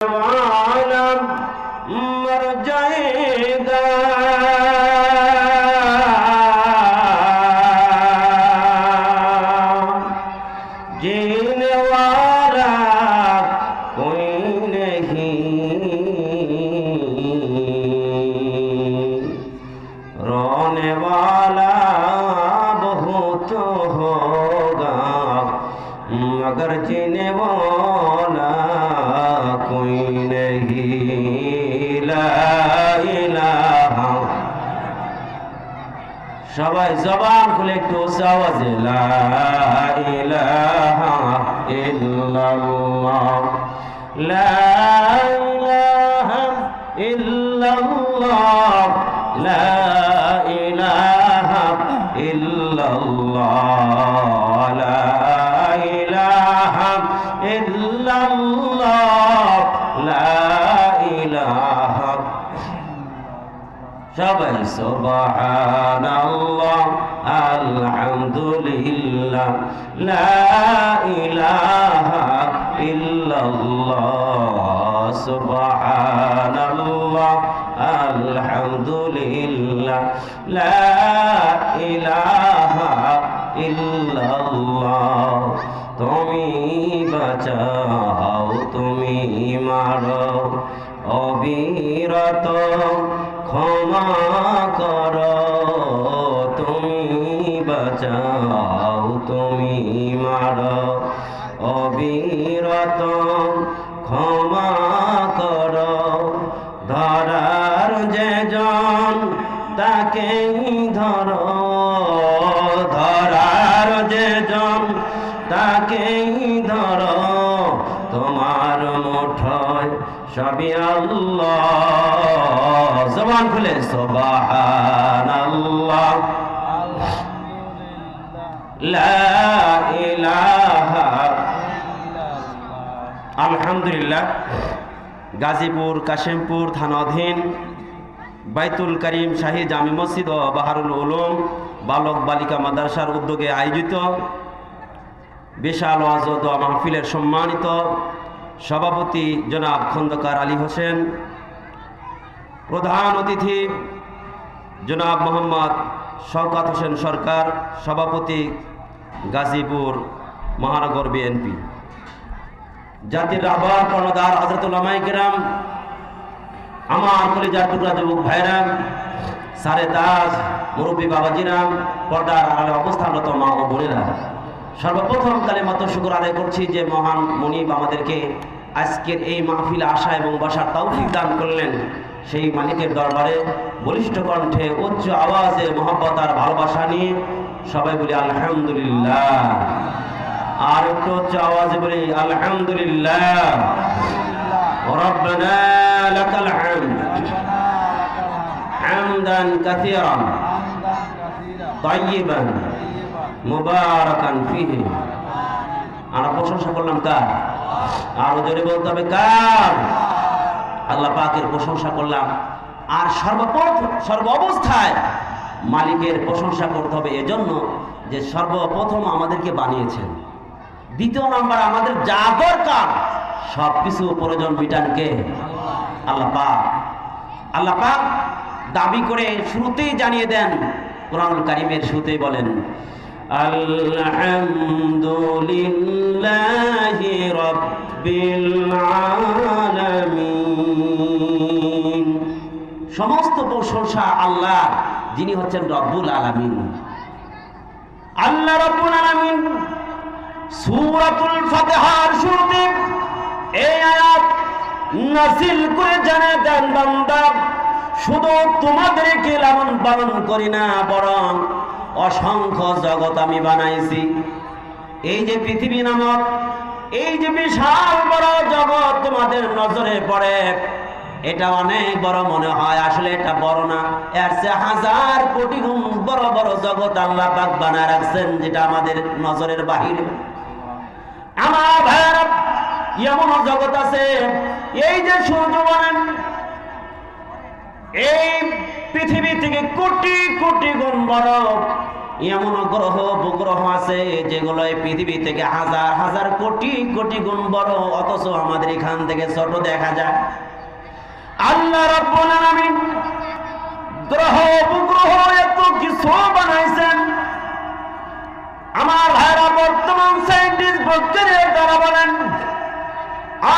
आलम मर जाएगा जीने वाला कोई नहीं, रोने वाला बहुत होगा मगर जीने वाला कोई नहीं। ला इलाहा, সবাই জবান খুলে একটু আওয়াজে লা ইলাহা ইল্লাল্লাহ, লা ইলাহা ইল্লাল্লাহ, লা ইলাহা ইল্লাল্লাহ, লা ইলাহা ইল্লাল্লাহ, লা ইলাহা। সবাই সুবহানাল্লাহ আলহামদুলিল্লাহ লা ইলাহা ইল্লাল্লাহ, সুবহানাল্লাহ আলহামদুলিল্লাহ লা ইলাহা ইল্লাল্লাহ। তুমি বাঁচাও তুমি মারো অবিরত ক্ষমা করো, তুমি বাঁচাও তুমি মারো অবিরত ক্ষমা করো। ধরার যেজন তাকেই ধরো, ধরার যেজন তাকেই ধরো, তোমার মুঠোয় সবই আল্লাহ। জবান খুলে সুবহানাল্লাহ লা ইলাহা আলহামদুলিল্লাহ। গাজীপুর কাশিমপুর থানাধীন বাইতুল করিম শাহী জামে মসজিদ ও বাহারুল উলুম বালক বালিকা মাদ্রাসার উদ্যোগে আয়োজিত বিশাল ওয়াজ ও দোয়া মাহফিলের সম্মানিত সভাপতি জনাব খন্দকার আলী হোসেন, প্রধান অতিথি জনাব মোহাম্মদ শওকত হোসেন সরকার, সভাপতি গাজীপুর মহানগর বিএনপি, জাতির রাহবার কর্ণধার হযরত উলামায়ে কেরাম, আমার কলিজার টুকরা যুবক ভাইরা, সারে তাজ মুরব্বী বাবাজিরাম, পর্দার আড়ালে অবস্থানরত মা ও বোনেরা, সর্বপ্রথম কালিমাত শুকর আদায় করছি যে মহান মুনিব আমাদেরকে আজকের এই মাহফিলে আসা এবং বসার তৌফিক দান করলেন। সেই মালিকের দরবারে বলিষ্ঠ কণ্ঠে উচ্চ আওয়াজে মহব্বত আর ভালোবাসা নিয়ে সবাই বলি আলহামদুলিল্লাহ। আর একটু উচ্চ আওয়াজে বলি আলহামদুলিল্লাহ। রব্বানা লাকাল হামদ হামদান কাসীরান তাইয়িবান মুবারাকান ফিহি। আমরা প্রশংসা করলাম কার? আরো জোরে বলতে হবে কার? আল্লাহ পাকের প্রশংসা করলাম। আর সর্ব অবস্থায় মালিকের প্রশংসা করতে হবে এজন্য যে সর্বপ্রথম আমাদেরকে বানিয়েছেন। দ্বিতীয় নাম্বার, আমাদের যা দরকার সবকিছু প্রয়োজন মিটান কে? আল্লাহ পাক। আল্লাহ পাক দাবি করে শুরুতেই জানিয়ে দেন, কোরআনুল কারীমের শুরুতেই বলেন আলহামদুলিল্লাহি রাব্বিল আলামিন। সমস্ত প্রশংসা আল্লাহ, যিনি হচ্ছেন রব্বুল আলামিন। আল্লাহ রব্বুল আলামিন সূরাতুল ফাতিহার শুরুতে এই আয়াত নাযিল করে জানিয়ে দেন, বান্দা শুধু তোমাদেরকে লালন পালন করি না, বরং অসংখ্য জগৎ আমি বানাইছি। এই যে পৃথিবী নামক এই যে বিশাল বড় জগৎ তোমাদের নজরে পড়ে, এটা অনেক বড় মনে হয়, আসলে এটা বড় না, এর চেয়ে হাজার কোটি গুণ বড় বড় জগৎ আল্লাহ পাক বানায় রাখছেন, যেটা আমাদের নজরের বাহিরে। আমার ভাইরা, এমন জগৎ আছে, এই যে সূর্য বলেন, এই পৃথিবী থেকে কোটি কোটি গুণ বড় এমন গ্রহ উপগ্রহ আছে যেগুলো এই পৃথিবী থেকে হাজার হাজার কোটি কোটি গুণ বড়, অথচ আমাদের এখান থেকে ছোট দেখা যায়। আল্লাহ রাব্বুল আলামিন গ্রহ উপগ্রহ এত কিছু বানাইছেন। আমার ভাইরা, বর্তমান সায়েন্টিস্ট বৈজ্ঞানিক তারা বলেন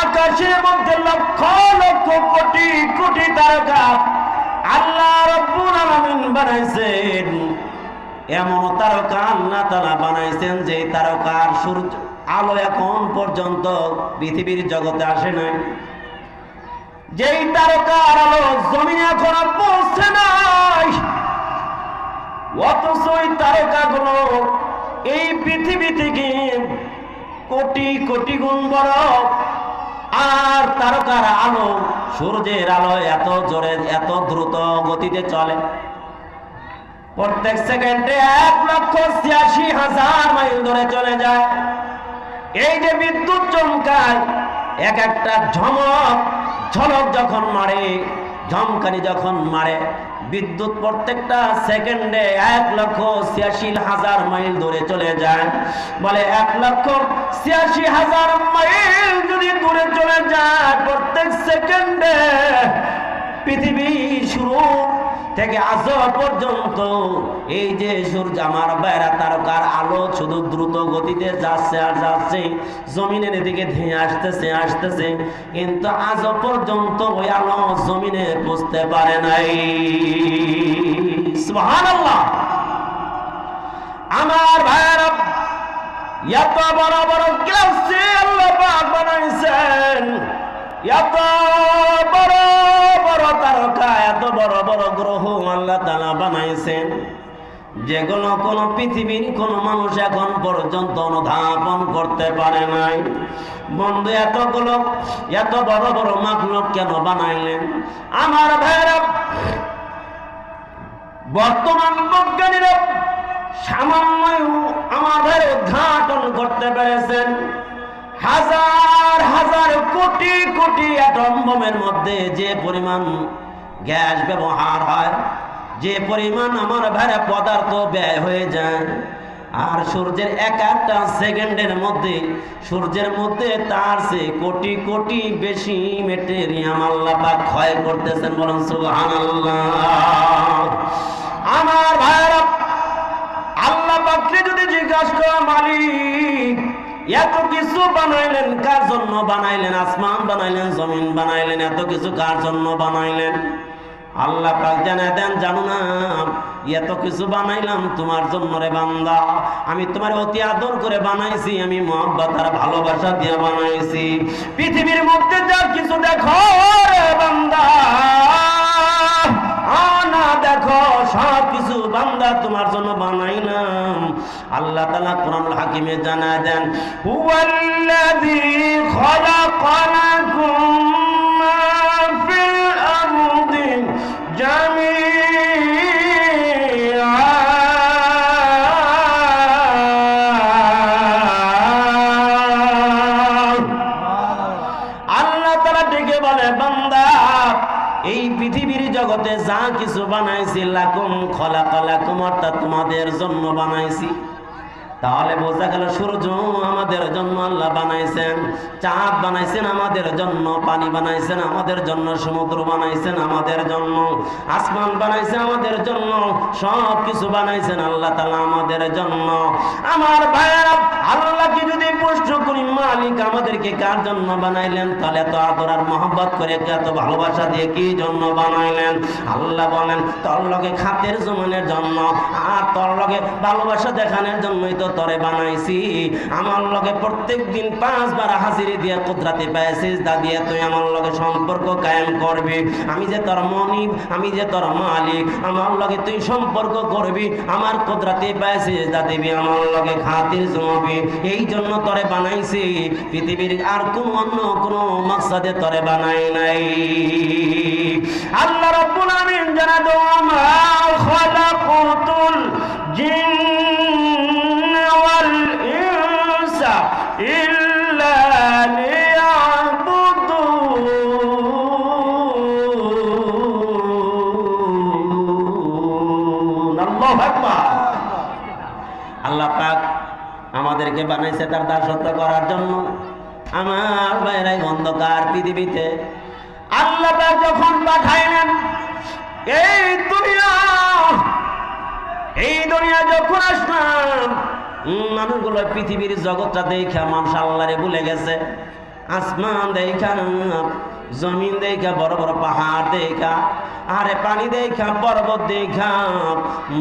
আকাশের মধ্যে লক্ষ লক্ষ কোটি কোটি তারকা আল্লাহ রাব্বুল আলামিন বানাইছেন। এমন তারকা আল্লাহ তাআলা বানাইছেন যে তারকার সূর্য আলো এখন পর্যন্ত পৃথিবীর জগতে আসে নাই। যেই তারকার আলো জমিনে এখনো পৌঁছে নাই, অথচ ওই তারকাগুলো এই পৃথিবী থেকে কোটি কোটি গুণ বড়। আর তারকার আলো, সূর্যের আলো এত জোরে এত দ্রুত গতিতে চলে, প্রত্যেক সেকেন্ডে 1,86,000 মাইল ধরে চলে যায়। এই যে বিদ্যুৎ চমকায়, এক একটা ঝলক যখন মারে, ঝমকানি যখন মারে, বিদ্যুৎ প্রত্যেকটা সেকেন্ডে 1,86,000 মাইল দূরে চলে যায়। বলে 1,86,000 মাইল যদি দূরে চলে যায় প্রত্যেক সেকেন্ডে, পৃথিবীর শুরু থেকে আজ পর্যন্ত এই যে সূর্য আমার বাইরা তারকার আলো শুধু দ্রুত গতিতে যাচ্ছে আর যাচ্ছে, জমিনের দিকে ধেয়ে আসতেছে, কিন্তু আজ পর্যন্ত ওই আলো জমিনে পৌঁছতে পারে নাই। সুবহানাল্লাহ। আমার ভাইরা, এত বড় বড় গ্যালাক্সি আল্লাহ পাক বানাইছেন, এত বড় বড় তারকা, এত বড় বড় গ্রহ আল্লাহ তাআলা বানাইছেন, যেগুলো কোন পৃথিবীর কোন মানুষ এখন পর্যন্ত অনুধাবন করতে পারে নাই। বন্ধু, এত বড় বড় মাখলুক কেন বানাইলেন? আমার ভাইরা, বর্তমান বিজ্ঞানীরা সামান্য আমার ভাইরা উদ্ঘাটন করতে পেরেছেন হাজার হাজার কোটি কোটি অ্যাটম বোমের মধ্যে যে পরিমাণ গ্যাস ব্যবহার হয়, যে পরিমাণ আমার ভাইরা পদার্থ ব্যয় হয়ে যায়, আর সূর্যের এক একটা সেকেন্ডের মধ্যে সূর্যের মধ্যে তার চেয়ে কোটি কোটি বেশি মেটেরিয়াম আল্লাহ পাক ক্ষয় করতেছেন। বলেন সুবহানাল্লাহ। আমার ভাইরা, আল্লাহ পাককে যদি জিজ্ঞাসা করা, মালিক এত কিছু বানাইলেন কার জন্য বানাইলেন? আসমান বানাইলেন, জমিন বানাইলেন, এত কিছু কার জন্য বানাইলেন? আল্লাহ পাক জানায় দেন, জানো না এত কিছু বানাইলাম তোমার জন্য রে বান্দা। আমি তোমার অতি আদর করে বানাইছি, আমি মহব্বত আর ভালোবাসা দিয়ে বানাইছি। পৃথিবীর মধ্যে যা কিছু দেখো রে বান্দা, না দেখো, সব কিছু বান্দা তোমার জন্য বানাইলাম। আল্লাহ তাআলা কোরআনুল হাকিমে জানায় দেন, হুয়াল্লাযী খালাকালাকুম মা ফিল আরদি জামিআ। আল্লাহ তাআলা ডেকে বলে, বান্দা এই পৃথিবীর জগতে যা কিছু বানাইছি, লাকুম খলাকালাকুম, অর্থাৎ তোমাদের জন্য বানাইছি। তাহলে বোঝা গেল সূর্য আমাদের জন্য আল্লাহ বানাইছেন, চাঁদ বানাইছেন আমাদের জন্য, পানি বানাইছেন আমাদের জন্য, সমুদ্র বানাইছেন আমাদের জন্য, আসমান বানাইছেন আমাদের জন্য, সব কিছু বানাইছেন আল্লাহ তাআলা আমাদের জন্য। আমার ভাইরা, আল্লাহকে যদি প্রশ্ন করি, মালিক আমাদেরকে কার জন্য বানাইলেন? তাহলে এত আদর আর মহব্বত করে, এত ভালোবাসা দিয়ে কি জন্য বানাইলেন? আল্লাহ বলেন, তোর লগে খাতের জমানের জন্য, আর তোর লগে ভালোবাসা দেখানোর জন্যই তো তরে বানাইছি। আমার লগে প্রত্যেক দিন 5 বার হাজিরি দিয়ে কুদরতে পায়ে সিজদা দিয়ে তুই আমার লগে সম্পর্ক কায়েম করবি। আমি যে তোর মনিব, আমি যে তোর মালিক, আমার লগে তুই সম্পর্ক করবি, আমার কুদরতে পায়ে সিজদা দিবি, আমার লগে খাতির জমাবি। এই জন্য তরে বানাইছি, পৃথিবীর আর কোন অন্য কোন মাকসাদে তরে বানাই নাই। আল্লাহ রাব্বুল আলামিন জানা দো, মা খালাকুতুল জিন্না ওয়াল ইনসা ইল্লা লিয়াবুদুন। আল্লাহু আকবার। বানাইছে তার দাসত্ব করার জন্য। আমার ভাইরাই অন্ধকার পৃথিবীতে আল্লাহ তাআলা যখন পাঠাইলেন এই দুনিয়া যখন আসলাম, মানুষগুলো পৃথিবীর জগৎটা দেখা মানুষ আল্লাহরে ভুলে গেছে। আসমান দেখা, জমিন দেখা, বড় বড় পাহাড় দেখা, আরে পানি দেখা, পর্বত দেখা,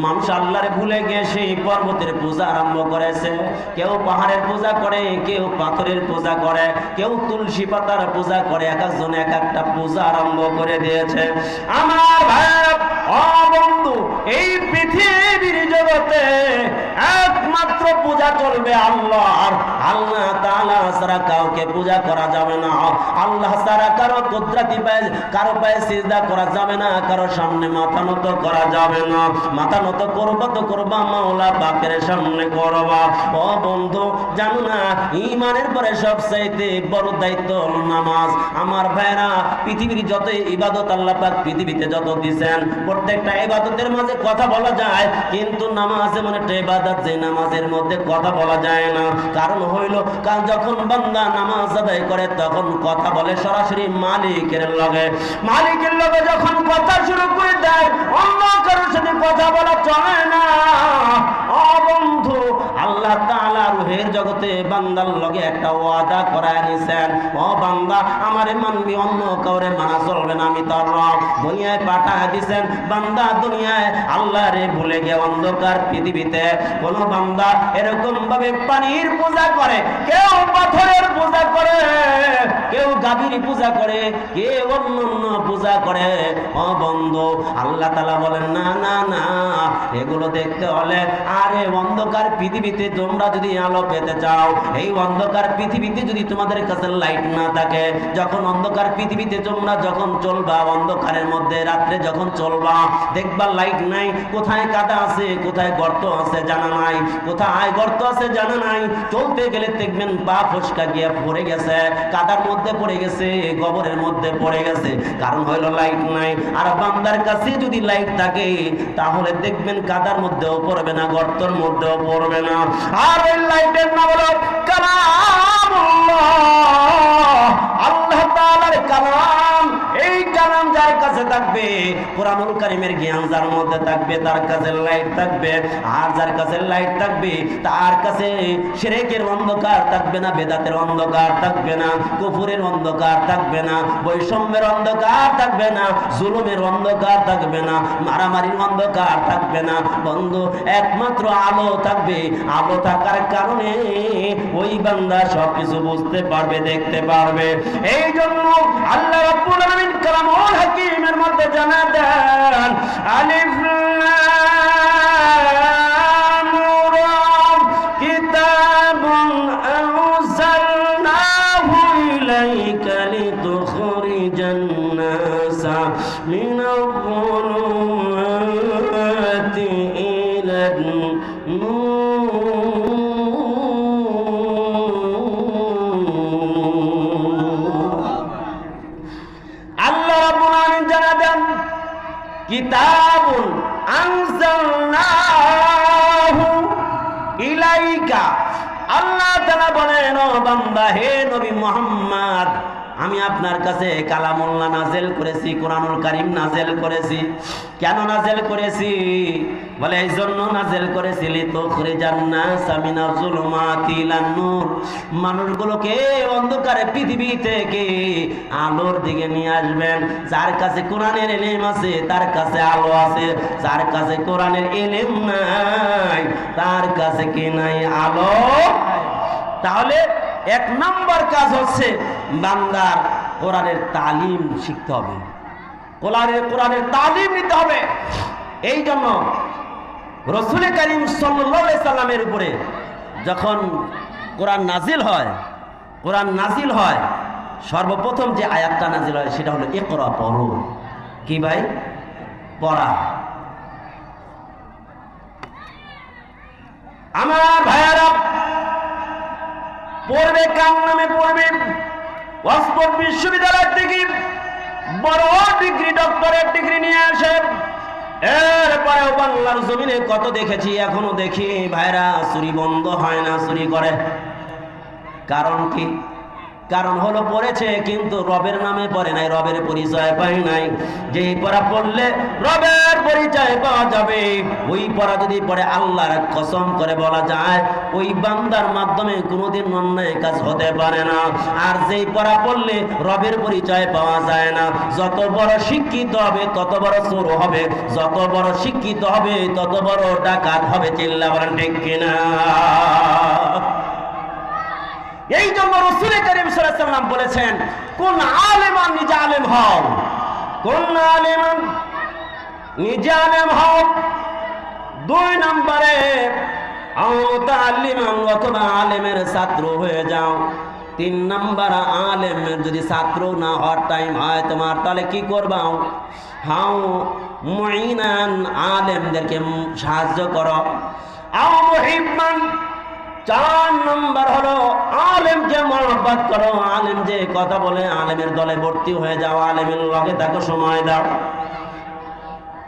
মানুষ আল্লাহরে ভুলে গিয়ে সেই পর্বতের পূজা আরম্ভ করেছে। কেউ পাহাড়ের পূজা করে, কেউ পাথরের পূজা করে, কেউ তুলসী পাতার পূজা করে, এক একজন এক একটা পূজা আরম্ভ করে দিয়েছে। আমার ভাই ও বন্ধু, এই পৃথিবীর জগতে একমাত্র পূজা চলবে আল্লাহর। আল্লাহ তাআলা ছাড়া কাউকে পূজা করা যাবে না। আল্লাহ ছাড়া কারো কুদরতি পায়ে, কারো পায়ে সিজদা করা যাবে না, কারো সামনে মাথা নত করা যাবে না। মাথা নত করবা তো করবা মাওলা পাকের সামনে করবা। ও বন্ধু, জানো না ঈমানের পরে সবচাইতে বড় দায়িত্ব হলো নামাজ। আমার ভাইরা, পৃথিবীর যত ইবাদত আল্লাহ পাক পৃথিবীতে যত দিবেন, প্রত্যেকটা ইবাদতের মাঝে কথা বলা যায়, কিন্তু নামাজ এমন একটা ইবাদত যে নামাজের মধ্যে কথা বলা যায় না। কারণ হইল, কারণ যখন বান্দা নামাজ আদায় করে তখন কথা বলে সরাসরি মালিকের লগে। মালিকের লগে যখন কথা শুরু করে দেয়, অন্য কারোর সাথে কথা বলা চলে না। ও বন্ধু, আল্লাহ তাআলা রূহের জগতে বান্দার লগে একটা ওয়াদা করায় নিছেন। ও বান্দা, আমারে মানবি, অন্য কাউরে মানা চলবে না, আমি তোর রব। দুনিয়ায় পাঠায় দিছেন, বান্দা দুনিয়ায় আল্লাহরে ভুলে গিয়ে অন্ধকার পৃথিবীতে কোন বান্দা এরকম ভাবে পানির পূজা করে, কেউ পাথরের পূজা করে, কেউ গাভীর পূজা করে, কেউ অন্য পূজা করে। ও বন্ধু, আল্লাহ তাআলা বলেন না না না, এগুলো দেখতে হলে আরে অন্ধকার পৃথিবীতে তোমরা যদি আলো পেতে চাও, এই অন্ধকার পৃথিবীতে যদি তোমাদের কাছে লাইট না থাকে, যখন অন্ধকার পৃথিবীতে তোমরা যখন চলবা, অন্ধকারের মধ্যে রাত্রে যখন চলবা, দেখবা লাইট নাই, কোথায় কাদা আছে, কোথায় গর্ত আছে জানা নাই, কোথায় গর্ত আছে জানা নাই। চলতে গেলে দেখবেন পা ফসকা গিয়ে পড়ে গেছে, কাদার মধ্যে পড়ে গেছে, গোবরের মধ্যে পড়ে গেছে, কারণ হইলো লাইট নাই। আর বান্দার কাছে যদি লাইট থাকে তাহলে দেখবেন কাদার মধ্যেও পড়বে না, গর্তের মধ্যেও পড়বে না। আর ওই লাইটের নাম হলো কালামুল্লাহ, আল্লাহ তাআলার কালাম। এই কালাম যার কাছে থাকবে, কোরআনুল কারীমের জ্ঞান যার মধ্যে থাকবে, তার কাছে লাইট থাকবে। আর যার কাছে লাইট থাকবে তার কাছে শিরকের অন্ধকার থাকবে না, বেদাতের অন্ধকার থাকবে না, কুফরের অন্ধকার থাকবে না, বৈষম্যের অন্ধকার থাকবে না, জুলুমের অন্ধকার থাকবে না, মারামারির অন্ধকার থাকবে না। বন্ধু, একমাত্র আলো থাকবে। আলো থাকার কারণে ওই বান্দা সবকিছু বুঝতে পারবে, দেখতে পারবে। এই জন্য আল্লাহ রাব্বুল আলামিন কালামুল হাকীমের মধ্যে জানা দেন, আলিফ লাম রা, কিতাবুন আনজালনাহু ইলাইকা লিতুখরিজান নাসা মিনাল-যুলুমাতি ইলান-নূর। আল্লাহ রাব্বুল আলামিন জানা দেন, কিতাবুন আনজালনাহু ইলাইকা। আল্লাহ তাআলা বলেন, ও বান্দা, হে নবী মুহাম্মদ, আমি আপনার কাছে কালামুল্লাহ নাযিল করেছি, কোরআনুল কারীম নাযিল করেছি। কেন নাযিল করেছি? বলে এই জন্য নাযিল করেছি, লিতুখরিজান নাসা মিনাজ-যুলুমাতি ইলান-নূর, মানুষগুলোকে অন্ধকারে পৃথিবী থেকে আলোর দিকে নিয়ে আসবেন। যার কাছে কোরআনের ইলম আছে তার কাছে আলো আছে, যার কাছে কোরআনের ইলম নাই তার কাছে কি নাই? আলো। তাহলে এক নম্বর কাজ হচ্ছে বান্দার কোরআনের তালিম শিখতে হবে, কোরআনের তালিম নিতে হবে। এই জন্য রাসূল করিম সাল্লাল্লাহু আলাইহি সাল্লামের উপরে যখন কোরআন নাজিল হয়, সর্বপ্রথম যে আয়াতটা নাজিল হয় সেটা হলো ইকরা, পড়ো। কি ভাই? পড়া। আমার ভাইয়ারা, পড়বে কার নামে পড়বে? অক্সফোর্ড বিশ্ববিদ্যালয় থেকে বড় ডিগ্রি, ডক্টরেট ডিগ্রি নিয়ে আসে, এরপরেও বাংলার জমিনে কত দেখেছি, এখনো দেখি ভাইরা, চুরি বন্ধ হয় না, চুরি করে। কারণ কি? কারণ হলো পড়েছে কিন্তু রবের নামে পড়ে নাই, রবের পরিচয় পায় নাই। যেই পড়া পড়লে রবের পরিচয় পাওয়া যাবে, ওই পড়া যদি পড়ে আল্লাহর কসম করে বলা যায় ওই বান্দার মাধ্যমে কোনোদিন অন্যায় কাজ হতে পারে না। আর যেই পড়া পড়লে রবের পরিচয় পাওয়া যায় না, যত বড় শিক্ষিত হবে তত বড় চোর হবে, যত বড় শিক্ষিত হবে তত বড় ডাকাত হবে। চিল্লা বলেন ঠিক কিনা? এই জন্য রাসূল কারীম সাল্লাল্লাহু আলাইহি ওয়াসাল্লাম বলেছেন, কোন আলেমান নিজে আলেম হও, কোন আলেমান নিজে আলেম হও। 2 নম্বরে মুতাআল্লিমান, অথবা আলেমের ছাত্র হয়ে যাও। 3 নম্বর, আলেমের যদি ছাত্র না হওয়ার টাইম হয় তোমার, তাহলে কি করবা? হাও মুঈনান, আলেমদেরকে সাহায্য করো। আও মুহিব্বান, 4 নম্বর হলো আলেমকে মহব্বত করো, আলেম যে কথা বলে আলেমের দলে ভর্তি হয়ে যাও, আলেমের লগে তাকে সময় দাও।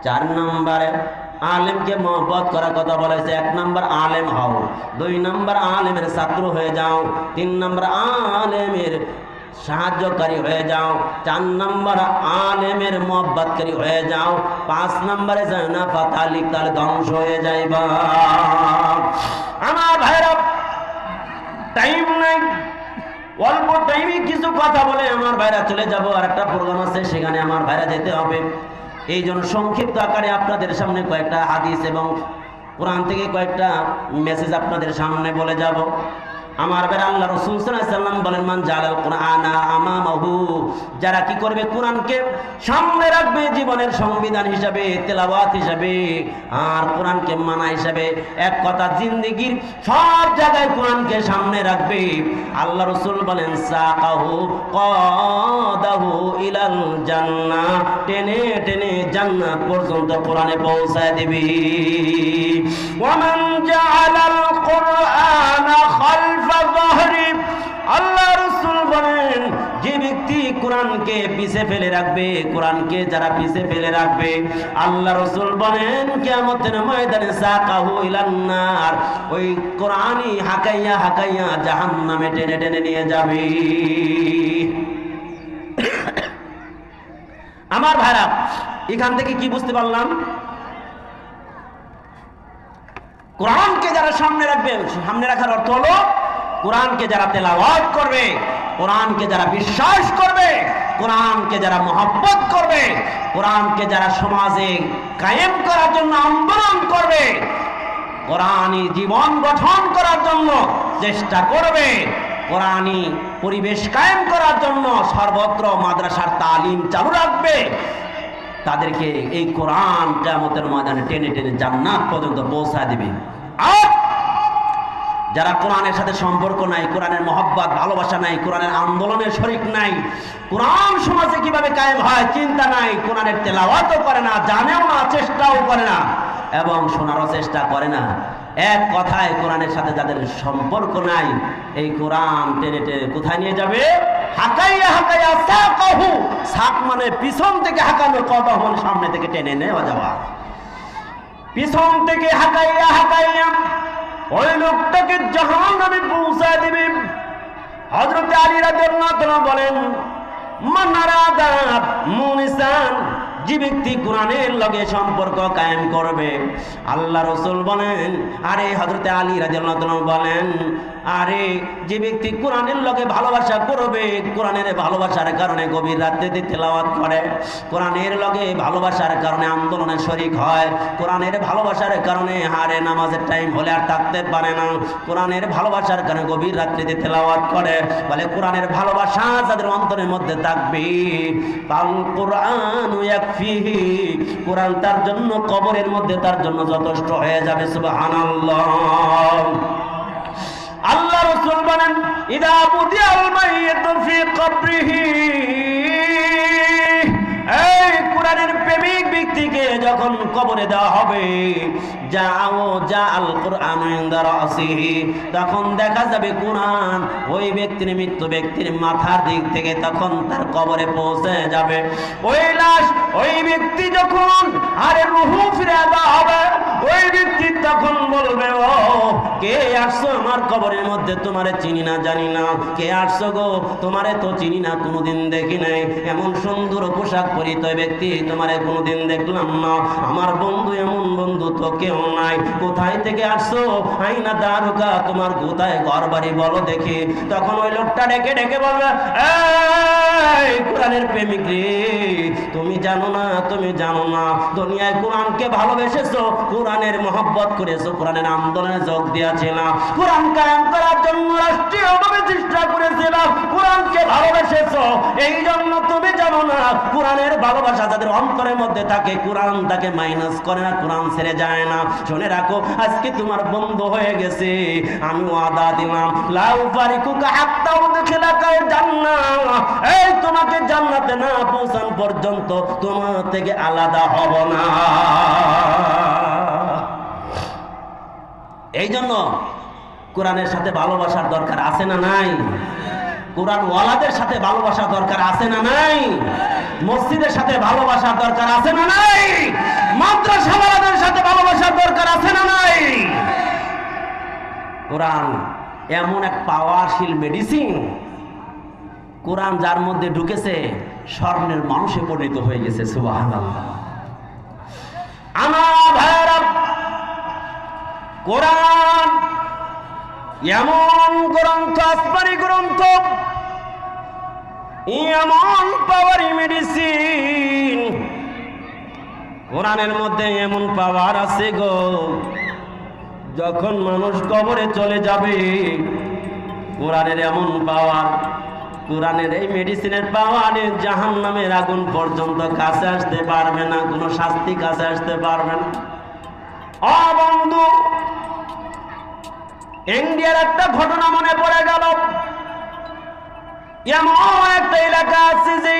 4 নম্বরে আলেমকে মহব্বত করার কথা বলেছে। 1 নম্বর আলেম হও, 2 নম্বর আলেমের ছাত্র হয়ে যাও, 3 নম্বর আলেমের সাহায্যকারী হয়ে যাও, 4 নম্বর আলেমের মহব্বতকারী হয়ে যাও, 5 নম্বরে যায় না ফাতালিক, তাহলে ধ্বংস হয়ে যাইবা। আমার ভাইরা, টাইম নাই, অল্প টাইমে কিছু কথা বলে আমার ভাইরা চলে যাব, আর একটা প্রোগ্রাম আছে সেখানে আমার ভাইরা যেতে হবে। এই জন্য সংক্ষিপ্ত আকারে আপনাদের সামনে কয়েকটা হাদিস এবং কোরআন থেকে কয়েকটা মেসেজ আপনাদের সামনে বলে যাব। আমার ভাইরা, আল্লাহ রাসূল সাল্লাল্লাহু আলাইহি ওয়াসাল্লাম বলেন, মান জালাল কুরআনা আমামাহু, যারা কি করবে কোরআনকে সামনে রাখবে জীবনের সংবিধান হিসাবে, তেলাওয়াত হিসাবে, আর কোরআনকে মানা হিসাবে, এক কথা জিন্দেগীর সব জায়গায় কোরআনকে সামনে রাখবে, আল্লাহ রাসূল বলেন সাকাহু কাদাহু ইলাল জান্নাহ, টেনে টেনে জান্নাত পর্যন্ত কোরআনে পৌঁছায় দিবে। ওয়া মান জাআলাল কুরআনা খালফা যাহরি, আল্লাহ রাসূল বলেন, যে ব্যক্তি কোরআনকে পিছে ফেলে রাখবে, কোরআনকে যারা পিছে ফেলে রাখবে, আল্লাহ রাসূল বলেন কিয়ামতের ময়দানে সাকাহু ইলান নার, ওই কোরআনই হাকাইয়া হাকাইয়া জাহান্নামে টেনে টেনে নিয়ে যাবে। আমার ভাইরা, এখান থেকে কি বুঝতে পারলাম? কোরআনকে যারা সামনে রাখবে, সামনে রাখার অর্থ হলো কোরআনকে যারা তেলাওয়াত করবে, কোরআনকে যারা বিশ্বাস করবে, কোরআনকে যারা মহব্বত করবে, কোরআনকে যারা সমাজে কায়েম করার জন্য আন্দোলন করবে, কোরআনী জীবন গঠন করার জন্য চেষ্টা করবে, কোরআনী পরিবেশ কায়েম করার জন্য সর্বত্র মাদ্রাসার তালিম চালু রাখবে, তাদেরকে এই কোরআন কিয়ামতের ময়দানে টেনে টেনে জান্নাত পর্যন্ত পৌঁছায় দিবে। আর যারা কোরআনের সাথে সম্পর্ক নাই, কোরআনের মহব্বত ভালোবাসা নাই, কোরআনের আন্দোলনের শরীক নাই, কোরআন সমাজে কিভাবে কায়েম হয় চিন্তা নাই, কোরআনের তেলাওয়াতও করে না, জানেও না, চেষ্টাও করে না, এবং শোনারও চেষ্টা করে না, এক কথায় কোরআনের সাথে যাদের সম্পর্ক নাই, এই কোরআন টেনে টেনে কোথায় নিয়ে যাবে? হাকাইয়া হাকাইয়া সাকাহু, সাক মানে পিছন থেকে হাঁকানো, কদাহু মানে সামনে থেকে টেনে নেওয়া যাওয়া, পিছন থেকে হাকাইয়া হাকাইয়া ওই লোকটাকে জাহান্নামে পৌঁছায় দিবে। হযরত আলী রাদিয়াল্লাহু তাআলা বলেন, মান আরাদা মুনিসান, যে ব্যক্তি কোরআনের লগে সম্পর্ক কায়েম করবে, আল্লাহ রাসূল বলেন, আরে হযরত আলী রাদিয়াল্লাহু তাআলা বলেন, আরে যে ব্যক্তি কোরআনের লগে ভালোবাসা করবে, কোরআনের ভালোবাসার কারণে গভীর রাতে তেলাওয়াত করে, কোরআনের লগে ভালোবাসার কারণে আন্দোলনে শরীক হয়, কোরআনের ভালোবাসার কারণে হারে নামাজের টাইম হলে আর থাকতে পারে না, কোরআনের ভালোবাসার কারণে গভীর রাত্রিতে তেলাওয়াত করে, বলে কোরআনের ভালোবাসা যাদের অন্তরের মধ্যে থাকবে, আল কুরআনু ইয়াকফিহি, কোরআন তার জন্য কবরের মধ্যে তার জন্য যথেষ্ট হয়ে যাবে। সুবহানাল্লাহ। আল্লাহ রাসূল বলেন, ইদা বুদিয়াল মাইয়িতু ফি কবরিহি, এই কোরআনের প্রেমিক ব্যক্তি ব্যক্তিকে যখন কবরে দেওয়া হবে, যাও যা আল কুরআন ইনদা রাসিহি, তখন দেখা যাবে কুরআন ওই ব্যক্তির, মৃত্যু ব্যক্তির মাথার দিক থেকে তখন তার কবরে পৌঁছে যাবে। ওই লাশ, ওই ব্যক্তি যখন আরে রূহু ফিরে দেওয়া হবে, ওই ব্যক্তি তখন বলবে, ও কে আসছো আমার কবরের মধ্যে? তোমারে চিনি না, জানি না। কে আসছো গো? তোমারে তো চিনি না, কোনোদিন দেখি নাই। এমন সুন্দর পোশাক পরিত ব্যক্তি তোমারে কোনোদিন দেখলাম না। আমার বন্ধু, এমন বন্ধু তো কেউ নাই। কোথায় থেকে আসছো? আইনা দারুকা, তোমার কোথায় ঘর বাড়ি বলো দেখি। তখন ওই লোকটা ডেকে ডেকে বলবে, এই কোরআনের প্রেমিক রে, তুমি জানো না, তুমি জানো না, দুনিয়ায় কোরআনকে ভালোবেসেছো, কোরআনের মহব্বত করেছো, কোরআনের আন্দোলনে যোগ দিয়েছিলাম, কোরআন কায়েম করার জন্য রাষ্ট্রীয়ভাবে চেষ্টা করেছিলাম, কোরআনকে ভালোবেসেছো। এই জন্য তুমি জানো না, কোরআনের ভালোবাসা যাদের অন্তরের মধ্যে থাকে, কোরআন তাকে মাইনাস করে না, কোরআন ছেড়ে যায় না। শুনে রাখো, আজকে তোমার বন্ধ হয়ে গেছে, আমি ওয়াদা দিলাম, লাউ ফারিকুকা হাত্তা উদখিলাকা জান্নাহ, এই তোমাকে জান্নাতে না পৌঁছান পর্যন্ত তোমার থেকে আলাদা হব না। এই জন্য কোরআনের সাথে ভালোবাসার দরকার আছে না নাই? কোরআন ওয়ালাদের সাথে ভালোবাসার দরকার আছে না নাই? মসজিদের সাথে ভালোবাসার দরকার আছে না নাই? মাদ্রাসাওয়ালাদের সাথে ভালোবাসার দরকার আছে না নাই? কোরআন এমন এক পাওয়ারশীল মেডিসিন, কোরআন যার মধ্যে ঢুকেছে স্বর্ণের মানুষে পরিণত হয়ে গেছে। সুবহানাল্লাহ। আমার ভাইরা, কোরআন এমন গ্রন্থ, আসমানি গ্রন্থ, এমন পাওয়ারি মেডিসিন, কোরআনের মধ্যে এমন পাওয়ার আছে গো, যখন মানুষ কবরে চলে যাবে, কোরআনের এমন পাওয়ার, কোরআনের এই মেডিসিনের পাওয়ারে জাহান্নামের আগুন পর্যন্ত কাছে আসতে পারবে না, কোনো শাস্তি কাছে আসতে পারবে না। ও বন্ধু, ইন্ডিয়ার একটা ঘটনা মনে পড়ে গেল। এমন একটা এলাকা আছে যে